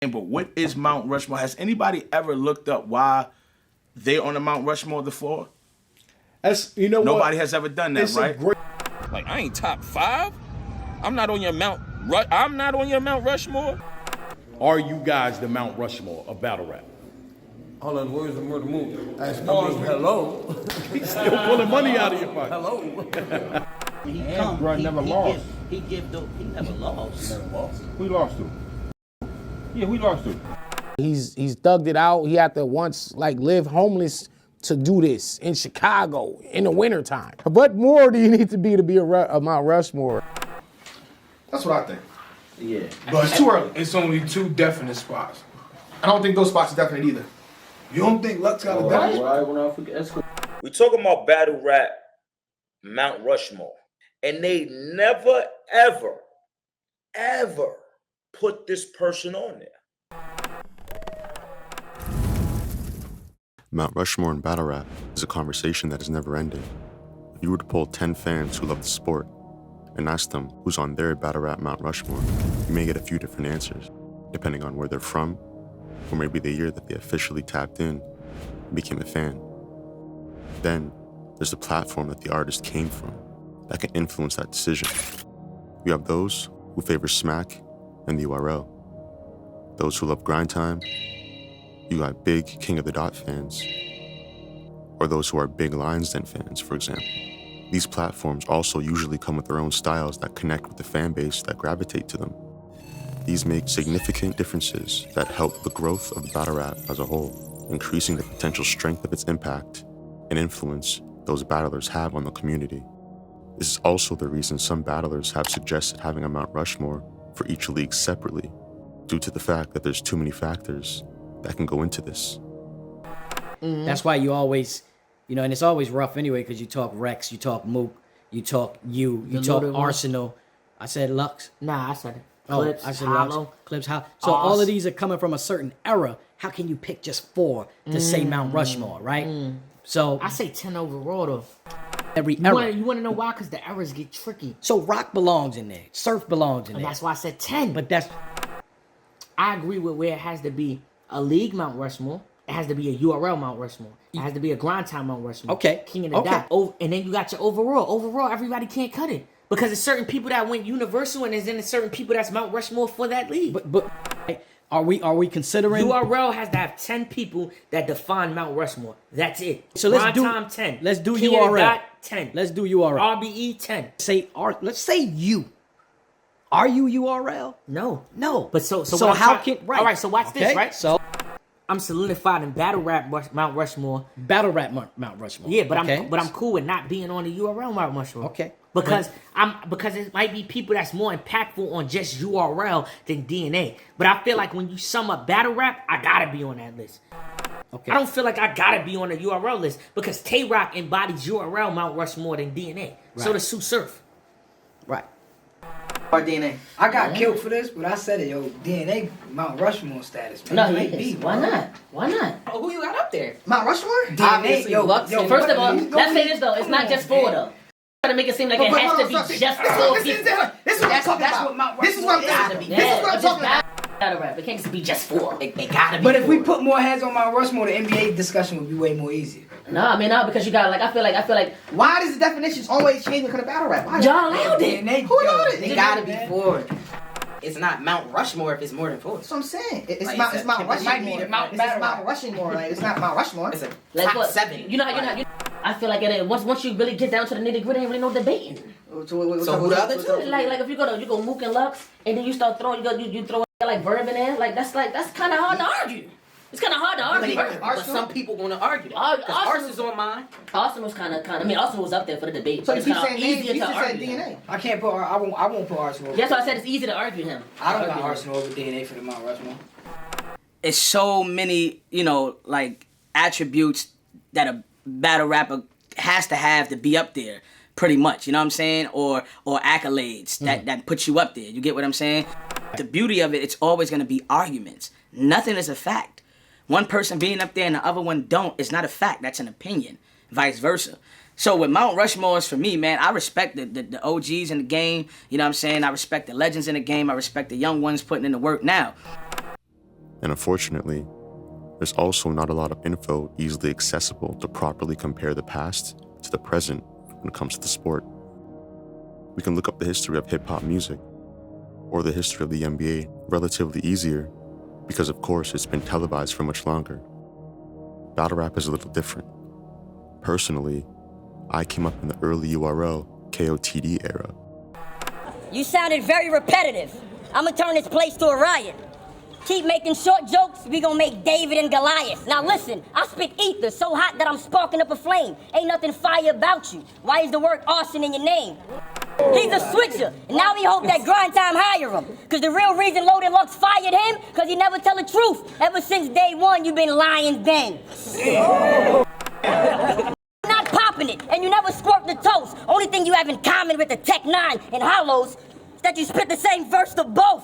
But what is Mount Rushmore? Has anybody ever looked up why they're on the Mount Rushmore of the floor? Nobody has ever done that, right? Like, I ain't top 5. I'm not on your I'm not on your Mount Rushmore. Are you guys the Mount Rushmore of battle rap? Hold on, where's the murder move? Hello. He's still pulling money out of your pocket. Hello. He never lost. He never lost. Who lost to? Yeah, we lost to. He's thugged it out. He had to once live homeless to do this in Chicago in the wintertime. What more do you need to be a Mount Rushmore? That's what I think. Yeah. But it's too early. It's only 2 definite spots. I don't think those spots are definite either. You don't think Luck's got a definite? We talking about battle rap Mount Rushmore. And they never, ever put this person on there. Mount Rushmore in battle rap is a conversation that is never ending. If you were to poll 10 fans who love the sport and ask them who's on their battle rap Mount Rushmore, you may get a few different answers, depending on where they're from, or maybe the year that they officially tapped in and became a fan. Then, there's the platform that the artist came from that can influence that decision. You have those who favor smack and the URL. Those who love grind time. You got big King of the Dot fans. Or those who are big Lions Den fans, for example. These platforms also usually come with their own styles that connect with the fan base that gravitate to them. These make significant differences that help the growth of battle rap as a whole, increasing the potential strength of its impact and influence those battlers have on the community. This is also the reason some battlers have suggested having a Mount Rushmore for each league separately, due to the fact that there's too many factors that can go into this. That's why you always, and it's always rough anyway, because you talk Rex, you talk Mook, you talk you talk Arsenal. I said Lux. Nah, I said it. Clips, I said Lux. Clips, how? So all of these are coming from a certain era. How can you pick just 4 to say Mount Rushmore, right? So I say 10 overall though. Every era. You want to know why? Because the eras get tricky. So rock belongs in there. Surf belongs in there. And that's why I said 10. But I agree with where it has to be a league Mount Rushmore. It has to be a URL Mount Rushmore. It has to be a grind time Mount Rushmore. Okay. King of the Dot. And then you got your overall. Overall, everybody can't cut it. Because there's certain people that went universal and there's certain people that's Mount Rushmore for that league. But are we considering URL has to have 10 people that define Mount Rushmore. That's it. So let's do time 10. Let's do King URL. Of the Dot, 10. Let's do URL. RBE 10. Let's say you. Are you URL? No. But so how can right? All right, so watch this, right? So I'm solidified in battle rap Mount Rushmore. Battle rap Mount Rushmore. Yeah, but I'm cool with not being on the URL Mount Rushmore. Okay. Because it might be people that's more impactful on just URL than DNA. But I feel like when you sum up battle rap, I gotta be on that list. Okay. I don't feel like I gotta be on the URL list because Tay Rock embodies URL Mount Rushmore than DNA. Right. So does Sue Surf. Right. Or DNA. I got killed for this, but I said it, yo. DNA Mount Rushmore status, man. No, he is. Why not? Why not? Oh, who you got up there? Mount Rushmore? DNA, yo. First of all, let's say this though. It's not just 4 though. Trying to make it seem like it has to be just 4 people. This is what I'm talking about. This is what I'm talking about. It can't just be just 4. It gotta be. But if we put more heads on Mount Rushmore, the NBA discussion would be way more easier. No, because you got I feel like. Why does the definitions always change because of battle rap? Y'all allowed it. Who allowed it? They gotta be 4. It's not Mount Rushmore if it's more than 4. That's what I'm saying. It's Like, Mount Rushmore. it might be the Mount It's Mount Rushmore. Like, it's not Mount Rushmore. It's a Like top what? 7. You're not. I feel like it is. Once you really get down to the nitty gritty, ain't really no debating. So who the other 2? Like if you go Mook and Lux, and then you start throwing you throw like Verb in there, that's kind of hard to argue. It's kind of hard to argue. But some people gonna argue that. Because Arsenal's on mine. Arsenal was kind of. I mean, Arsenal was up there for the debate. So it's you keep kind of saying easier names, to you just said argue. DNA. I can't put. I won't put Arsenal. That's why I said it's easy to argue him. I don't got Arsenal over DNA for the Mount Rushmore. It's so many, attributes that a battle rapper has to have to be up there, pretty much. You know what I'm saying? Or accolades that put you up there. You get what I'm saying? The beauty of it, it's always going to be arguments. Nothing is a fact. One person being up there and the other one don't is not a fact. That's an opinion. Vice versa. So with Mount Rushmore's, for me, man, I respect the OGs in the game. You know what I'm saying? I respect the legends in the game. I respect the young ones putting in the work now. And unfortunately, there's also not a lot of info easily accessible to properly compare the past to the present when it comes to the sport. We can look up the history of hip-hop music or the history of the NBA relatively easier because, of course, it's been televised for much longer. Battle rap is a little different. Personally, I came up in the early URL KOTD era. You sounded very repetitive. I'm gonna turn this place to a riot. Keep making short jokes, we gonna make David and Goliath. Now listen, I spit ether so hot that I'm sparking up a flame. Ain't nothing fire about you. Why is the word arson in your name? He's a switcher, and now we hope that Grind Time hire him. Cause the real reason Loaded Lux fired him, cause he never tell the truth. Ever since day one, you been lying then. Not popping it, and you never squirt the toast. Only thing you have in common with the Tech 9 and Hollows is that you spit the same verse to both.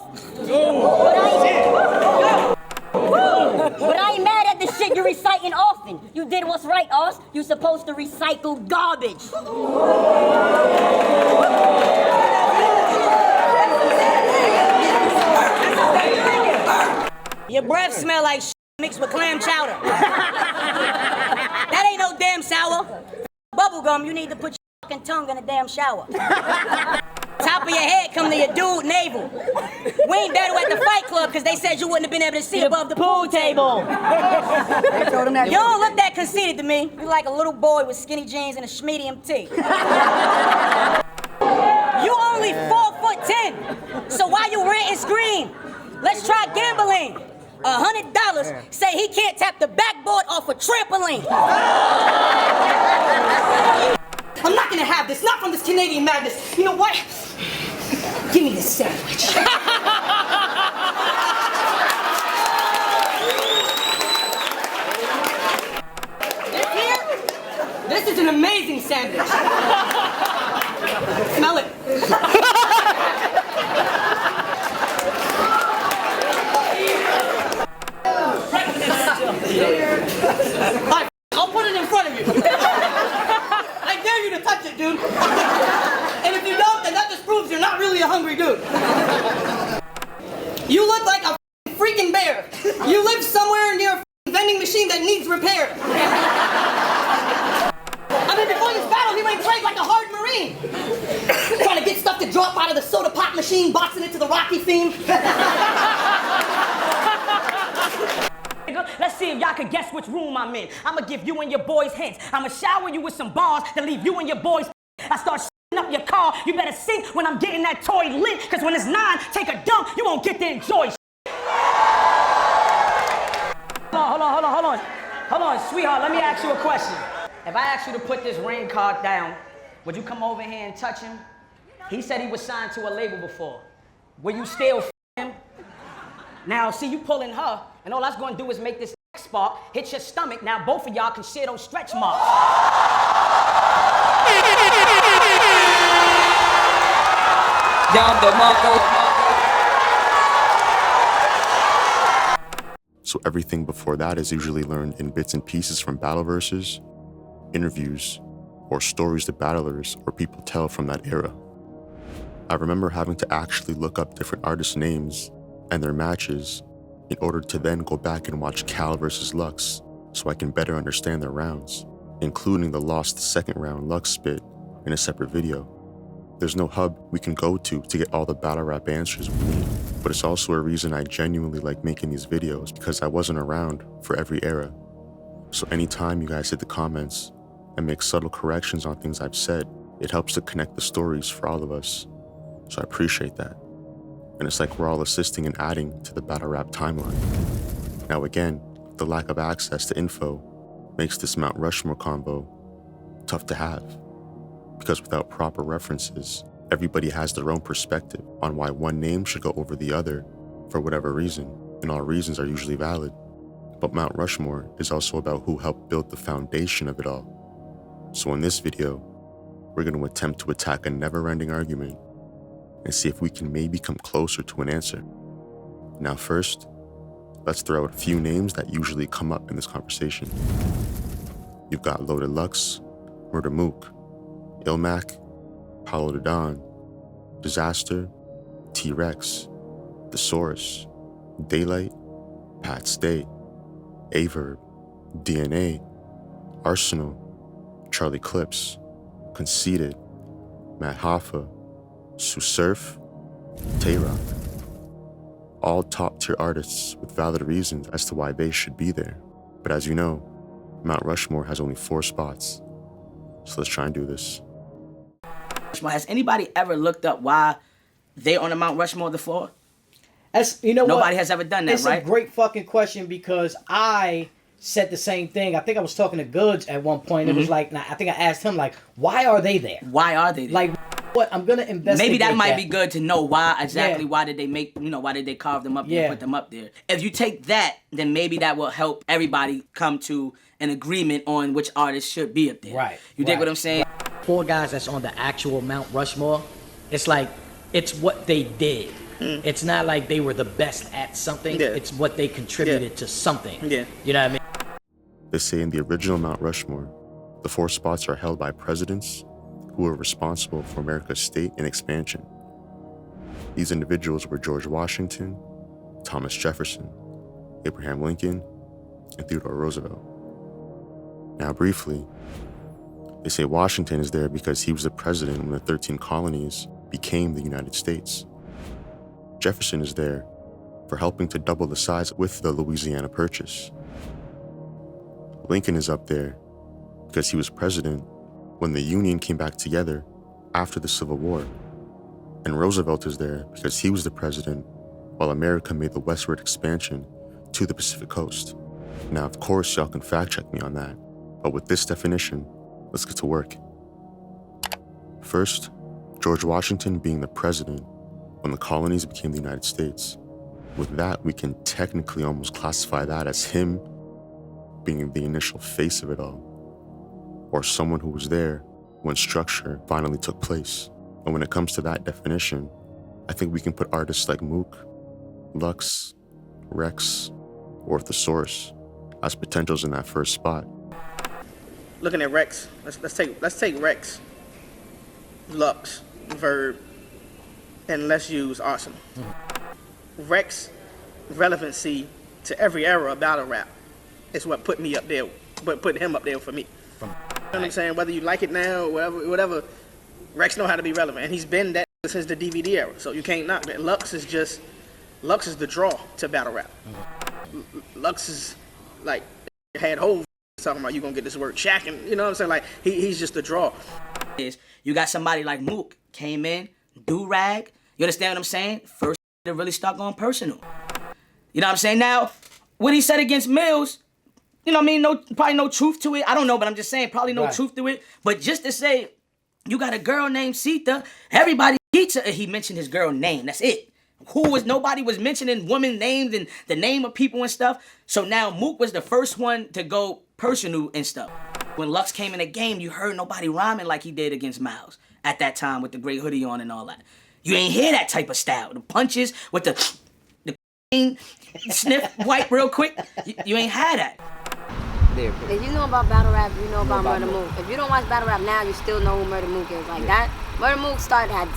But I ain't mad at the shit you're reciting often. You did what's right, Oz. You supposed to recycle garbage. Your breath smell like shit mixed with clam chowder. That ain't no damn sour. Bubblegum, you need to put your fucking tongue in a damn shower. Top of your head come to your dude navel. We ain't battle at the fight club because they said you wouldn't have been able to see above the pool table. I told him that. You don't look that conceited to me. You like a little boy with skinny jeans and a schmedium tee. You only 4'10", so why you rant and scream? Let's try gambling. $100 say he can't tap the backboard off a trampoline. I'm not gonna have this, not from this Canadian madness. You know what? Give me this sandwich. This here, this is an amazing sandwich. Smell it. I'll put it in front of you. I dare you to touch it, dude. And if you don't, then that just proves you're not really a hungry dude. You look like a freaking bear. You live somewhere near a vending machine that needs repair. I mean, before this battle, he went trade like a hard Marine. Trying to get stuff to drop out of the soda pop machine, boxing it to the Rocky theme. Let's see if y'all can guess which room I'm in. I'ma give you and your boys hints. I'ma shower you with some bars to leave you and your boys. I start shitting up your car. You better sink when I'm getting that toy lit. Cause when it's 9, take a dump. You won't get to enjoy shit. Hold on, sweetheart. Let me ask you a question. If I asked you to put this rain card down, would you come over here and touch him? He said he was signed to a label before. Will you still him? Now, see, you pulling her, and all that's going to do is make this spark hit your stomach. Now, both of y'all can share those stretch marks. So everything before that is usually learned in bits and pieces from battle verses, interviews, or stories the battlers or people tell from that era. I remember having to actually look up different artists' names and their matches in order to then go back and watch Cal versus Lux so I can better understand their rounds, including the lost second round Lux spit in a separate video. There's no hub we can go to get all the battle rap answers we need, but it's also a reason I genuinely like making these videos because I wasn't around for every era. So anytime you guys hit the comments and make subtle corrections on things I've said, it helps to connect the stories for all of us. So I appreciate that. And it's like we're all assisting and adding to the battle rap timeline. Now again, the lack of access to info makes this Mount Rushmore combo tough to have. Because without proper references, everybody has their own perspective on why one name should go over the other for whatever reason, and all reasons are usually valid. But Mount Rushmore is also about who helped build the foundation of it all. So in this video, we're going to attempt to attack a never-ending argument and see if we can maybe come closer to an answer. Now first, let's throw out a few names that usually come up in this conversation. You've got Loaded Lux, Murder Mook, Ilmac, Paulo the Don, Disaster, T-Rex, Thesaurus, Daylight, Pat State, Averb, DNA, Arsenal, Charlie Clips, Conceited, Matt Hoffa, Sue Surf, Tay-Rock. All top-tier artists with valid reasons as to why they should be there. But as you know, Mount Rushmore has only 4 spots. So let's try and do this. Has anybody ever looked up why they on the Mount Rushmore of the floor? That's, you know, Nobody what? has ever done that, it's right? It's a great fucking question because I said the same thing. I think I was talking to Goods at one point. It was like, I think I asked him, like, why are they there? Why are they there? Like, what? I'm going to investigate Maybe that might be good to know why exactly, why did they make, why did they carve them up there and put them up there? If you take that, then maybe that will help everybody come to an agreement on which artists should be up there. Right. You dig what I'm saying? 4 guys that's on the actual Mount Rushmore, it's like, it's what they did. It's not like they were the best at something. It's what they contributed to something. You know what I mean? They say in the original Mount Rushmore, the 4 spots are held by presidents who were responsible for America's state and expansion. These individuals were George Washington, Thomas Jefferson, Abraham Lincoln, and Theodore Roosevelt. Now briefly, they say Washington is there because he was the president when the 13 colonies became the United States. Jefferson is there for helping to double the size with the Louisiana Purchase. Lincoln is up there because he was president when the Union came back together after the Civil War. And Roosevelt is there because he was the president while America made the westward expansion to the Pacific coast. Now, of course, y'all can fact check me on that, but with this definition, let's get to work. First, George Washington being the president when the colonies became the United States. With that, we can technically almost classify that as him being the initial face of it all, or someone who was there when structure finally took place. And when it comes to that definition, I think we can put artists like Mook, Lux, Rex, or The Source as potentials in that first spot. Looking at Rex, let's take Rex, Lux, Verb, and let's use Arsenal. Rex relevancy to every era of battle rap is what put me up there, what put him up there for me. You know what I'm saying? Whether you like it now or whatever, Rex know how to be relevant, and he's been that since the DVD era. So you can't knock that. Lux is the draw to battle rap. Lux is like had whole talking about you gonna get this word shacking. You know what I'm saying? Like he's just the draw. You got somebody like Mook came in, do-rag. You understand what I'm saying? First to really start going personal. You know what I'm saying? Now, what he said against Mills, you know what I mean? Probably no truth to it. I don't know, but I'm just saying probably no truth to it. But just to say, you got a girl named Sita, everybody he mentioned his girl name. That's it. Nobody was mentioning women names and the name of people and stuff. So now Mook was the first one to go personal and stuff. When Lux came in the game, you heard nobody rhyming like he did against Miles at that time with the gray hoodie on and all that. You ain't hear that type of style. The punches with the sniff wipe real quick. You ain't had that. If you know about battle rap, you know about Murder Mook. If you don't watch battle rap now, you still know who Murder Mook is. Like that, Murder Mook had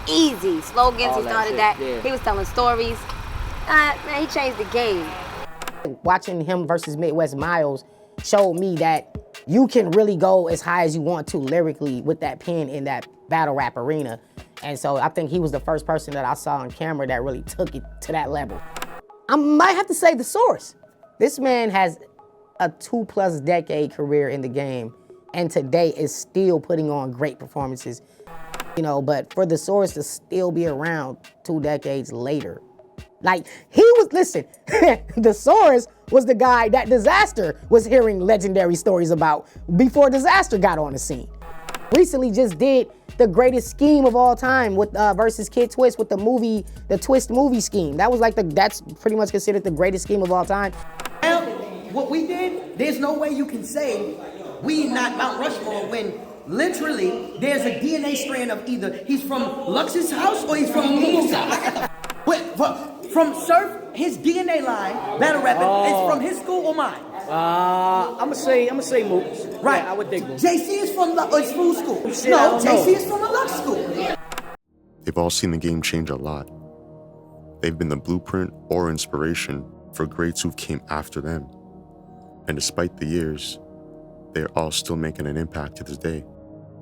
easy slogans. He started that. Yeah. He was telling stories. Man, he changed the game. Watching him versus Midwest Miles showed me that you can really go as high as you want to lyrically with that pen in that battle rap arena. And so I think he was the first person that I saw on camera that really took it to that level. I might have to say The Source. This man has a 2+ decade career in the game and today is still putting on great performances. But for The Source to still be around 2 decades later, like The Source was the guy that Disaster was hearing legendary stories about before Disaster got on the scene. Recently just did the greatest scheme of all time with versus Kid Twist with the Twist movie scheme. That was that's pretty much considered the greatest scheme of all time. Now, what we did, there's no way you can say we not Mount Rushmore when literally there's a DNA strand of either he's from Lux's house or he's from Mook's house. From Surf, his DNA line, battle rapping, is from his school or mine? I'ma say Mook's. Right. Yeah, I would think Mook's. JC is from his school. Shit, No, JC is from a Lux school. They've all seen the game change a lot. They've been the blueprint or inspiration for greats who came after them. And despite the years, they are all still making an impact to this day.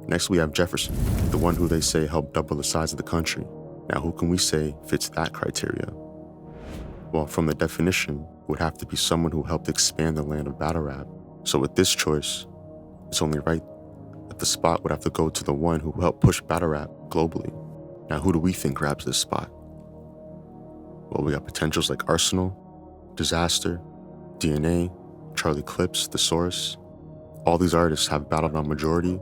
Next we have Jefferson, the one who they say helped double the size of the country. Now who can we say fits that criteria? Well, from the definition, it would have to be someone who helped expand the land of battle rap. So with this choice, it's only right that the spot would have to go to the one who helped push battle rap globally. Now who do we think grabs this spot? Well, we got potentials like Arsenal, Disaster, DNA, Charlie Clips, Thesaurus. All these artists have battled on majority,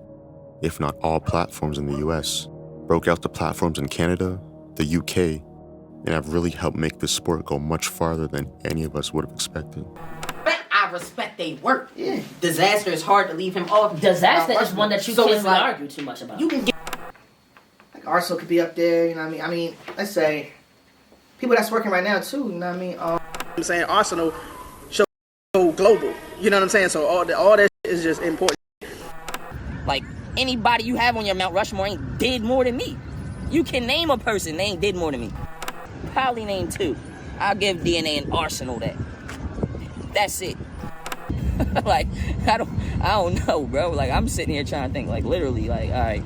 if not all platforms in the US, broke out to platforms in Canada, the UK, and have really helped make this sport go much farther than any of us would have expected. I respect they work. Yeah. Disaster is hard to leave him off. Disaster is one that you can't it's like, argue too much about. You can get like Arsenal could be up there, you know what I mean? Let's say people that's working right now too, you know what I mean? I'm saying Arsenal show global. You know what I'm saying? So all that is just important. Like, anybody you have on your Mount Rushmore ain't did more than me. You can name a person they ain't did more than me. Probably name 2. I'll give DNA and Arsenal that. That's it. Like, I don't know, bro. Like, I'm sitting here trying to think, like, literally, like, all right,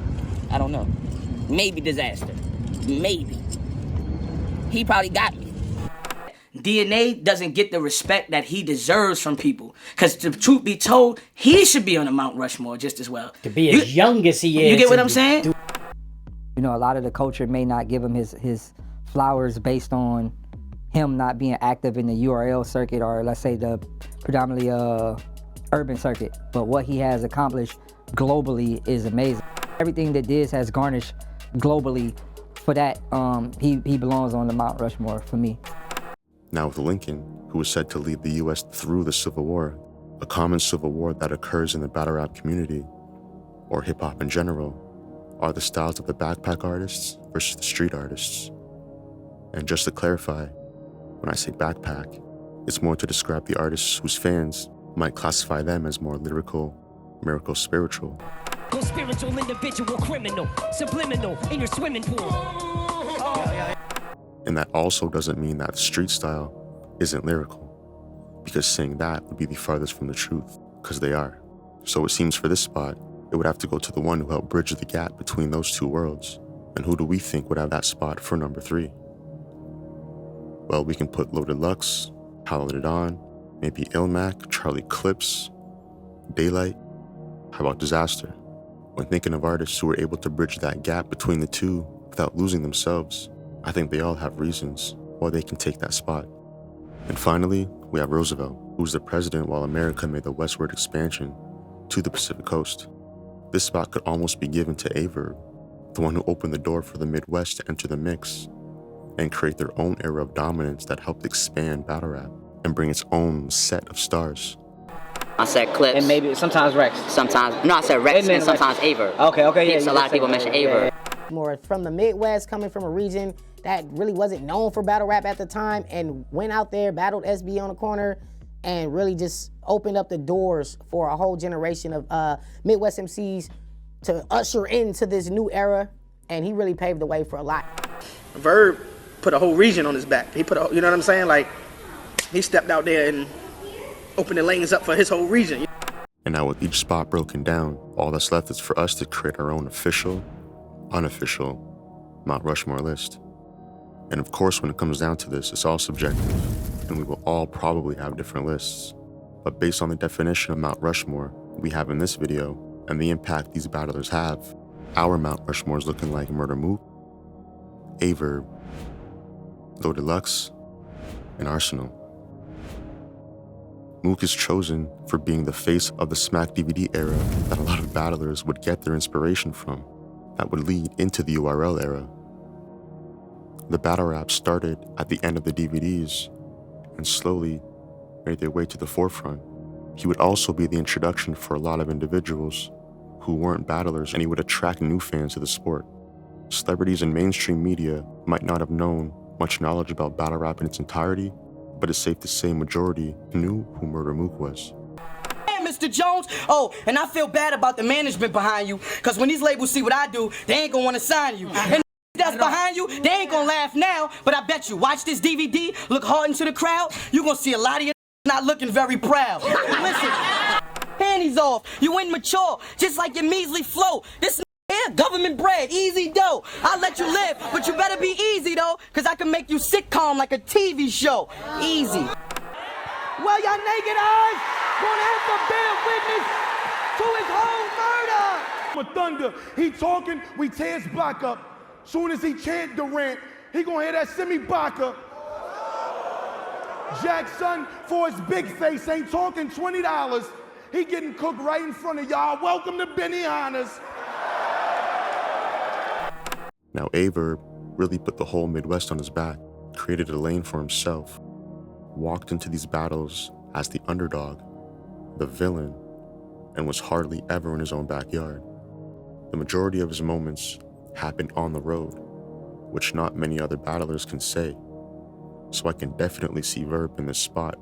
I don't know. Maybe Disaster. Maybe. He probably got me. DNA doesn't get the respect that he deserves from people. Because the truth be told, he should be on the Mount Rushmore just as well. To be as young as he is. You get what I'm saying? You know, a lot of the culture may not give him his flowers based on him not being active in the URL circuit, or let's say the predominantly urban circuit. But what he has accomplished globally is amazing. Everything that Diz has garnished globally, for that, he belongs on the Mount Rushmore for me. Now with Lincoln, who is said to lead the US through the Civil War, a common civil war that occurs in the battle rap community, or hip hop in general, are the styles of the backpack artists versus the street artists. And just to clarify, when I say backpack, it's more to describe the artists whose fans might classify them as more lyrical, miracle spiritual. Go spiritual, individual, criminal, subliminal in your swimming pool. And that also doesn't mean that the street style isn't lyrical, because saying that would be the farthest from the truth, because they are. So it seems for this spot, it would have to go to the one who helped bridge the gap between those two worlds. And who do we think would have that spot for number 3? Well, we can put Loaded Lux, Howled It On, maybe Ilmac, Charlie Clips, Daylight. How about Disaster? When thinking of artists who were able to bridge that gap between the two without losing themselves, I think they all have reasons why they can take that spot. And finally, we have Roosevelt, who was the president while America made the westward expansion to the Pacific Coast. This spot could almost be given to Averb, the one who opened the door for the Midwest to enter the mix and create their own era of dominance that helped expand battle rap and bring its own set of stars. I said Clips. And maybe sometimes Rex. Sometimes, no, I said Rex and sometimes Aver. Okay, yeah. So a lot of people mention Aver. More from the Midwest, coming from a region that really wasn't known for battle rap at the time, and went out there, battled SB on the corner, and really just opened up the doors for a whole generation of Midwest MCs to usher into this new era, and he really paved the way for a lot. Verb put a whole region on his back. He put a, you know what I'm saying? Like, he stepped out there and opened the lanes up for his whole region. And now with each spot broken down, all that's left is for us to create our own official, unofficial Mount Rushmore list. And of course, when it comes down to this, it's all subjective, and we will all probably have different lists. But based on the definition of Mount Rushmore we have in this video, and the impact these battlers have, our Mount Rushmore is looking like Murder Mook, Averb, Loaded Lux, and Arsenal. Mook is chosen for being the face of the Smack DVD era that a lot of battlers would get their inspiration from, that would lead into the URL era. The battle rap started at the end of the DVDs and slowly made their way to the forefront. He would also be the introduction for a lot of individuals who weren't battlers, and he would attract new fans to the sport. Celebrities in mainstream media might not have known much knowledge about battle rap in its entirety, but it's safe to say majority knew who Murder Mook was. Hey, Mr. Jones. Oh, and I feel bad about the management behind you, because when these labels see what I do, they ain't gonna want to sign you. And that's behind you, they ain't gonna laugh now, but I bet you, watch this DVD, look hard into the crowd, you gonna see a lot of you not looking very proud. Listen, panties off, you immature, just like your measly flow. This here, government bread, easy dough. I'll let you live, but you better be easy though, cause I can make you sitcom like a TV show. Easy. Well, your naked eyes gonna have to bear witness to his whole murder. Thunder, he talking, we tear his block up. Soon as he chant Durant, he gonna hear that Simi Baka. Jack's son, for his big face, ain't talking $20. He getting cooked right in front of y'all. Welcome to Benihana's. Now Averb really put the whole Midwest on his back, created a lane for himself, walked into these battles as the underdog, the villain, and was hardly ever in his own backyard. The majority of his moments happened on the road, which not many other battlers can say. So I can definitely see Verb in this spot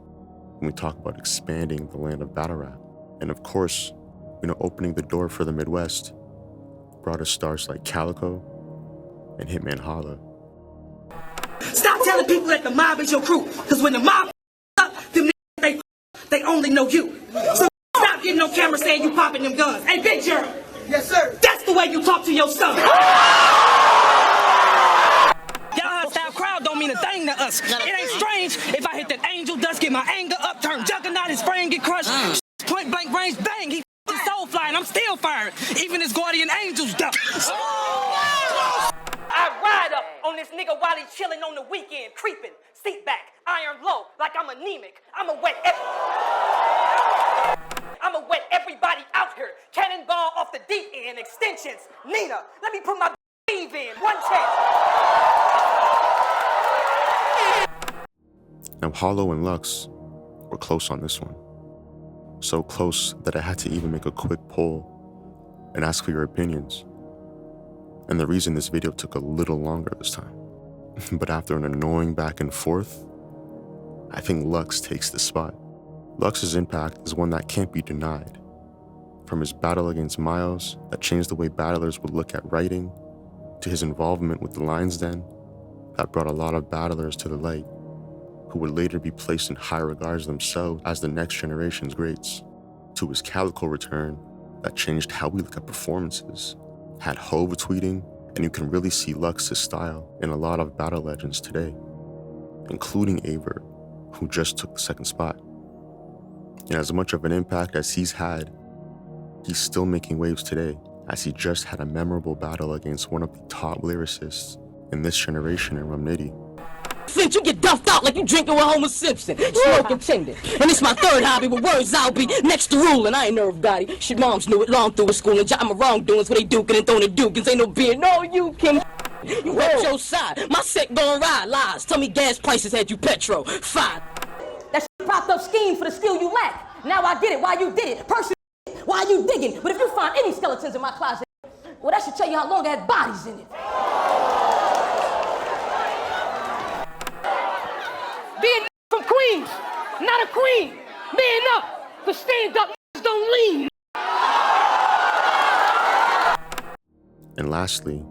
when we talk about expanding the land of battle rap. And of course, opening the door for the Midwest brought us stars like Calico and Hitman Holla. Stop telling people that the mob is your crew, because when the mob up, them they only know you. So stop getting on camera saying you popping them guns. Hey, Big Gerald. Yes, sir. That's the way you talk to your son. Y'all hostile crowd don't mean a thing to us. It ain't strange if I hit that angel dust, get my anger up, turn juggernaut, his frame get crushed. Point blank range, bang, he his soul flying, I'm still firing. Even his guardian angels duck. I ride up on this nigga while he's chilling on the weekend, creeping, seat back, iron low, like I'm anemic. I'ma wet everybody out here. Cannonball off the deep end, extensions. Nina, let me put my beeve in. One chance. Now Hollow and Lux were close on this one. So close that I had to even make a quick poll and ask for your opinions. And the reason this video took a little longer this time. But after an annoying back and forth, I think Lux takes the spot. Lux's impact is one that can't be denied. From his battle against Miles that changed the way battlers would look at writing, to his involvement with the Lion's Den that brought a lot of battlers to the light, who would later be placed in high regards themselves as the next generation's greats, to his Calico return that changed how we look at performances, had Hove tweeting, and you can really see Lux's style in a lot of battle legends today, including Averb, who just took the second spot. And as much of an impact as he's had, he's still making waves today, as he just had a memorable battle against one of the top lyricists in this generation in Rum Nitty. Flint, you get duffed out like you drinking with Homer Simpson, smoking tender. And it's my third hobby, with words I'll be next to ruling. I ain't nerve gotti. Shit, moms knew it long through with school, and I'm a wrongdoings where they duking and throwing the dukins. Ain't no beer, no you can. You rep your side. My set gon' ride lies. Tell me gas prices had you petro. Fine. That shit propped up scheme for the skill you lack. Now I did it. Why you did it? Person, why you digging? But if you find any skeletons in my closet, well, that should tell you how long I had bodies in it. Being from Queens, not a queen. Man up, for stand up, don't lean. And lastly,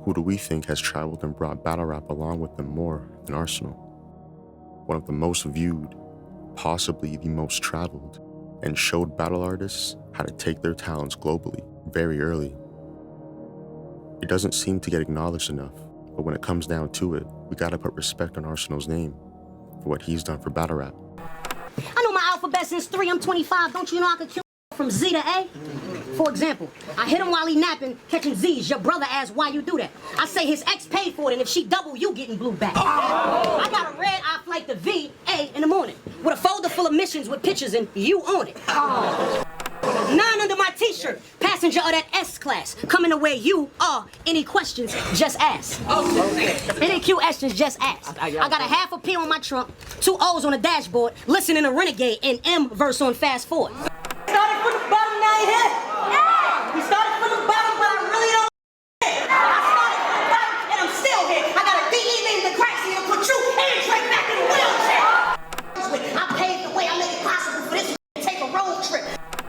who do we think has traveled and brought battle rap along with them more than Arsenal? One of the most viewed, possibly the most traveled, and showed battle artists how to take their talents globally very early. It doesn't seem to get acknowledged enough, but when it comes down to it, we gotta put respect on Arsenal's name for what he's done for battle rap. I know my alphabet since 3, I'm 25. Don't you know I could kill from Z to A? For example, I hit him while he napping, catching Z's. Your brother asked why you do that. I say his ex paid for it, and if she double, you getting blue back. I got a red eye flight to VA in the morning with a folder full of missions with pictures and you on it. 9 under my t-shirt, passenger of that S class, coming to where you are. Any questions, just ask. Any questions, just ask. I got a half a P on my trunk, 2 O's on the dashboard, listening to Renegade and M verse on fast forward. Started from the bottom, now you hit. We started from the bottom, but I really don't hit. I started from the bottom, and I'm still here. I got a DE named the Graxie and put you and Trey back in the wheelchair. I paved the way, I made it possible for this to take a road trip.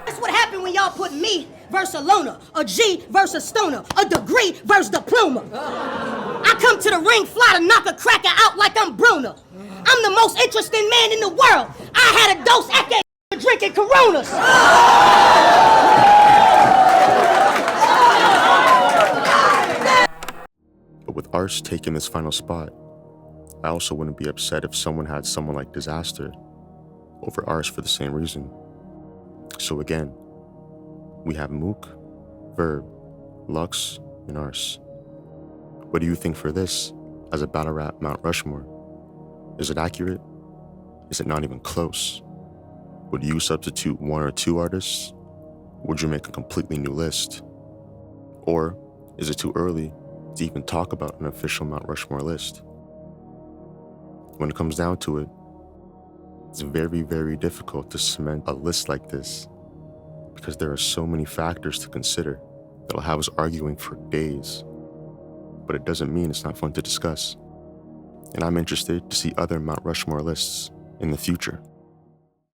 That's what happened when y'all put me versus a loner, a G versus a stoner, a degree versus diploma. I come to the ring fly to knock a cracker out like I'm Bruno. I'm the most interesting man in the world. I had a dose at that drinking Coronas. But with Ars taking this final spot, I also wouldn't be upset if someone had someone like Disaster over Ars for the same reason. So again, we have Mook, Verb, Lux, and Ars. What do you think for this as a battle rap Mount Rushmore? Is it accurate? Is it not even close? Would you substitute one or two artists? Would you make a completely new list? Or is it too early to even talk about an official Mount Rushmore list? When it comes down to it, it's very, very difficult to cement a list like this because there are so many factors to consider that'll have us arguing for days. But it doesn't mean it's not fun to discuss. And I'm interested to see other Mount Rushmore lists in the future.